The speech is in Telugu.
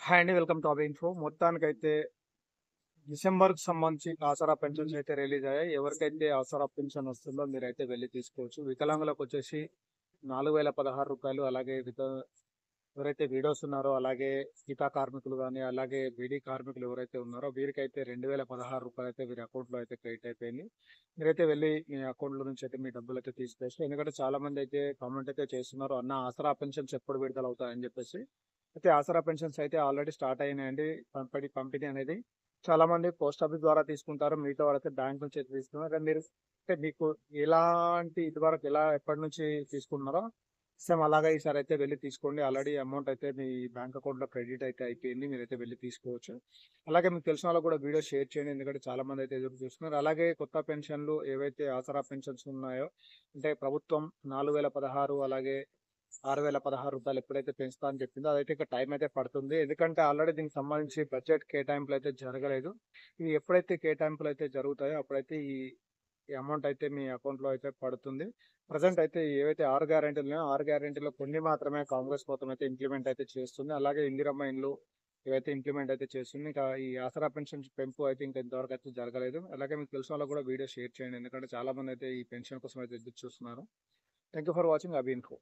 హాయ్ అండి. Welcome to Abhi info. మొత్తానికైతే డిసెంబర్‌కి సంబంధించి ఆసరా పెన్షన్స్ అయితే రిలీజ్ అయ్యాయి. ఎవరికైతే ఆసరా పెన్షన్ వస్తుందో మీరైతే వెళ్లి తీసుకోవచ్చు. వికలాంగులకొచ్చేసి రూ. 4016 అలాగే ఎవరైతే విడోస్ ఉన్నారో, అలాగే గీతా కార్మికులు గాని, అలాగే బీడీ కార్మికులు ఎవరైతే ఉన్నారో వీరికైతే రూ. 2016 అయితే వీరి అకౌంట్‌లో అయితే క్రెడిట్ అయిపోయింది. మీరైతే వెళ్లి మీ అకౌంట్‌లో నుంచి అయితే మీ డబ్బులైతే తీసుకోవచ్చు. ఎందుకంటే చాలా మంది అయితే కామెంట్ అయితే చేస్తున్నారు. అన్న ఆసరా పెన్షన్స్ ఎప్పుడు విడుదలవుతాయని చెప్పేసి. అయితే ఆసరా పెన్షన్స్ అయితే ఆల్రెడీ స్టార్ట్ అయినాయండి. పంపిణీ అనేది చాలా మంది పోస్ట్ ఆఫీస్ ద్వారా తీసుకుంటారు. మిగతా వాళ్ళైతే బ్యాంక్ నుంచి అయితే తీసుకున్నారు. అదే మీరు అంటే మీకు ఎలాంటి ఇదివరకు ఎప్పటి నుంచి తీసుకున్నారో సేమ్ అలాగే ఈసారి అయితే వెళ్ళి తీసుకోండి. ఆల్రెడీ అమౌంట్ అయితే మీ బ్యాంక్ అకౌంట్ లో క్రెడిట్ అయితే అయిపోయింది. మీరైతే వెళ్ళి తీసుకోవచ్చు. అలాగే మీకు తెలిసిన వాళ్ళకి కూడా వీడియో షేర్ చేయండి. ఎందుకంటే చాలా మంది అయితే ఎదురు చూస్తున్నారు. అలాగే కొత్త పెన్షన్లు ఏవైతే ఆసరా పెన్షన్స్ ఉన్నాయో అంటే ప్రభుత్వం 4016 అలాగే రూ. 6016 ఎప్పుడైతే పెంచుతా అని చెప్పిందో అదైతే ఇక టైం అయితే పడుతుంది. ఎందుకంటే ఆల్రెడీ దీనికి సంబంధించి బడ్జెట్ కేటాయింపులు అయితే జరగలేదు. ఇవి ఎప్పుడైతే కేటాయింపులు అయితే జరుగుతాయో అప్పుడైతే ఈ అమౌంట్ అయితే మీ అకౌంట్ లో అయితే పడుతుంది. ప్రజెంట్ అయితే ఏవైతే 6 గ్యారెంటీలు ఉన్నాయో 6 గ్యారెంటీలో కొన్ని మాత్రమే కాంగ్రెస్ ప్రభుత్వం అయితే ఇంప్లిమెంట్ అయితే చేస్తుంది. అలాగే ఇందిరమ్మ ఇండ్లు ఇవైతే ఇంప్లిమెంట్ అయితే చేస్తుంది. ఇంకా ఈ ఆసరా పెన్షన్ పెంపు అయితే ఇంకా ఇంతవరకు అయితే జరగలేదు. అలాగే మీకు తెలిసిన వాళ్ళకి కూడా వీడియో షేర్ చేయండి. ఎందుకంటే చాలా మంది అయితే ఈ పెన్షన్ కోసం అయితే ఎదురు చూస్తున్నారు. Thank you for watching Abhi info.